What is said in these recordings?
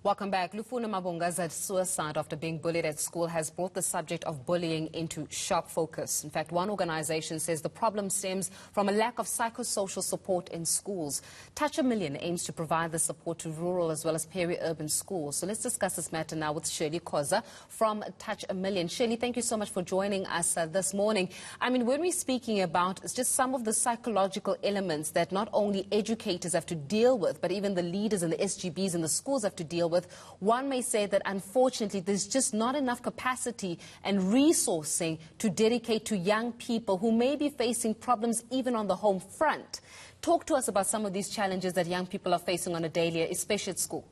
Welcome back. Lufuno Mavhunga's suicide after being bullied at school has brought the subject of bullying into sharp focus. In fact, one organization says the problem stems from a lack of psychosocial support in schools. Touch a Million aims to provide the support to rural as well as peri-urban schools. So let's discuss this matter now with Shirley Khoza from Touch a Million. Shirley, thank you so much for joining us this morning. I mean, when we're speaking about just some of the psychological elements that not only educators have to deal with, but even the leaders and the SGBs and the schools have to deal with, one may say that unfortunately there's just not enough capacity and resourcing to dedicate to young people who may be facing problems even on the home front. Talk to us about some of these challenges that young people are facing on a daily, especially at school.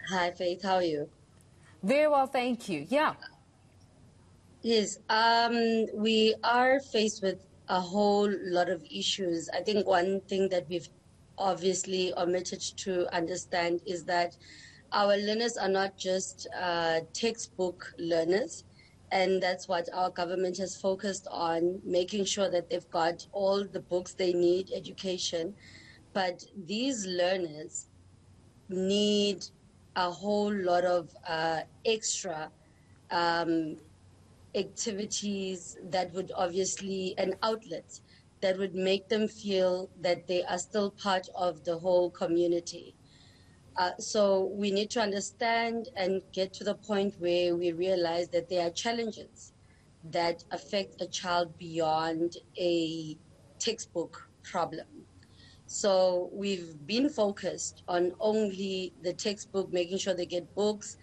Hi, Faith. How are you? Very well, thank you. Yeah. Yes, we are faced with a whole lot of issues. I think one thing that we've obviously omitted to understand is that our learners are not just textbook learners, and that's what our government has focused on, making sure that they've got all the books they need, education. But these learners need a whole lot of extra activities that would obviously, and outlets that would make them feel that they are still part of the whole community. So we need to understand and get to the point where we realize that there are challenges that affect a child beyond a textbook problem. So we've been focused on only the textbook, making sure they get books,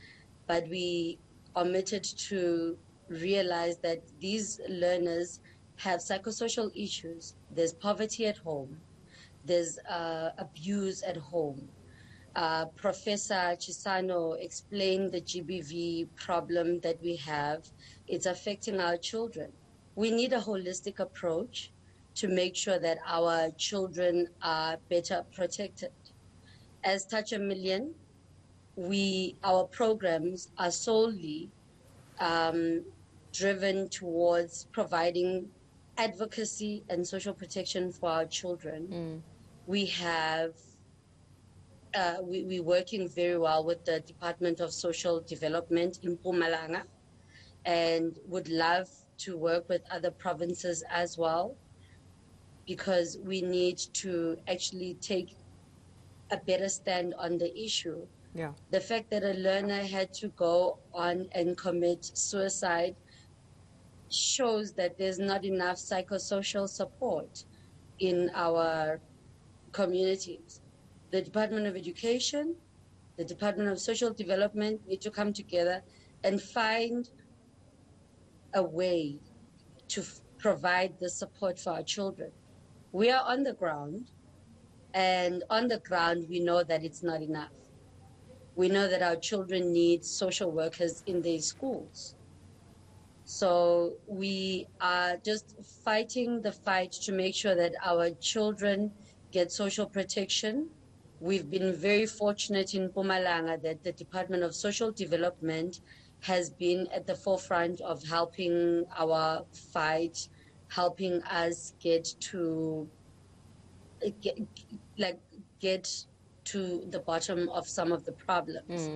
but we omitted to realize that these learners have psychosocial issues. There's poverty at home. There's abuse at home. Professor Chisano explained the GBV problem that we have. It's affecting our children. We need a holistic approach to make sure that our children are better protected. As Touch a Million, our programs are solely driven towards providing advocacy and social protection for our children. We have, we're working very well with the Department of Social Development in Mpumalanga, and would love to work with other provinces as well, because we need to actually take a better stand on the issue. Yeah. The fact that a learner had to go on and commit suicide shows that there's not enough psychosocial support in our communities. The Department of Education, the Department of Social Development need to come together and find a way to provide the support for our children. We are on the ground, and on the ground we know that it's not enough. We know that our children need social workers in their schools. So we are just fighting the fight to make sure that our children get social protection. We've been very fortunate in Mpumalanga that the Department of Social Development has been at the forefront of helping our fight, helping us get to the bottom of some of the problems.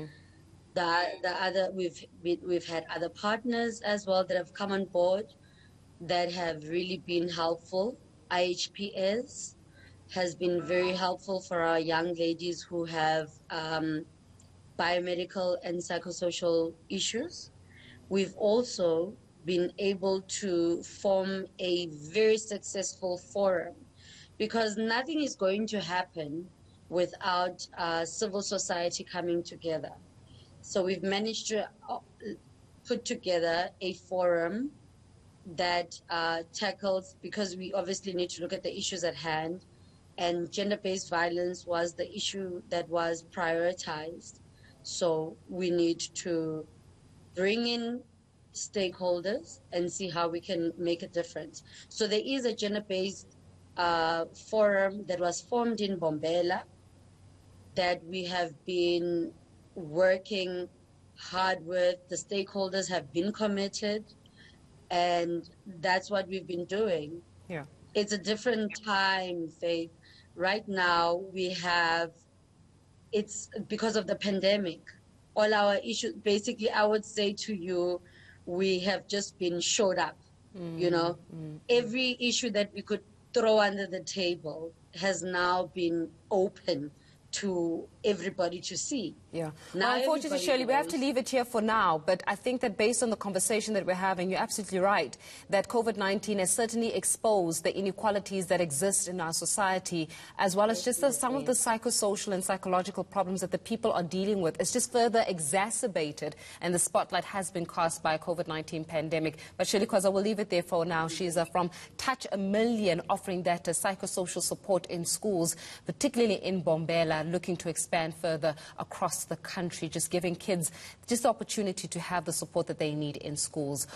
We've had other partners as well that have come on board that have really been helpful. IHPS has been very helpful for our young ladies who have biomedical and psychosocial issues. We've also been able to form a very successful forum, because nothing is going to happen without civil society coming together. So we've managed to put together a forum that tackles, because we obviously need to look at the issues at hand, and gender-based violence was the issue that was prioritized. So we need to bring in stakeholders and see how we can make a difference. So there is a gender-based forum that was formed in Bombela that we have been working hard with. The stakeholders have been committed, and that's what we've been doing. Yeah. It's a different time, Faith. right now we have, it's because of the pandemic, all our issues, basically, I would say to you, we have just been showed up, you know. Every issue that we could throw under the table has now been open to everybody to see. Yeah. Now, well, unfortunately, Shirley, we have to knows. leave it here for now. But I think that based on the conversation that we're having, you're absolutely right, that COVID-19 has certainly exposed the inequalities that exist in our society, as well as just some of the psychosocial and psychological problems that the people are dealing with. It's just further exacerbated, and the spotlight has been cast by a COVID-19 pandemic. But Shirley Khoza, we'll leave it there for now. She's from Touch a Million, offering that psychosocial support in schools, particularly in Bombela, looking to expand further across the country, just giving kids just the opportunity to have the support that they need in schools.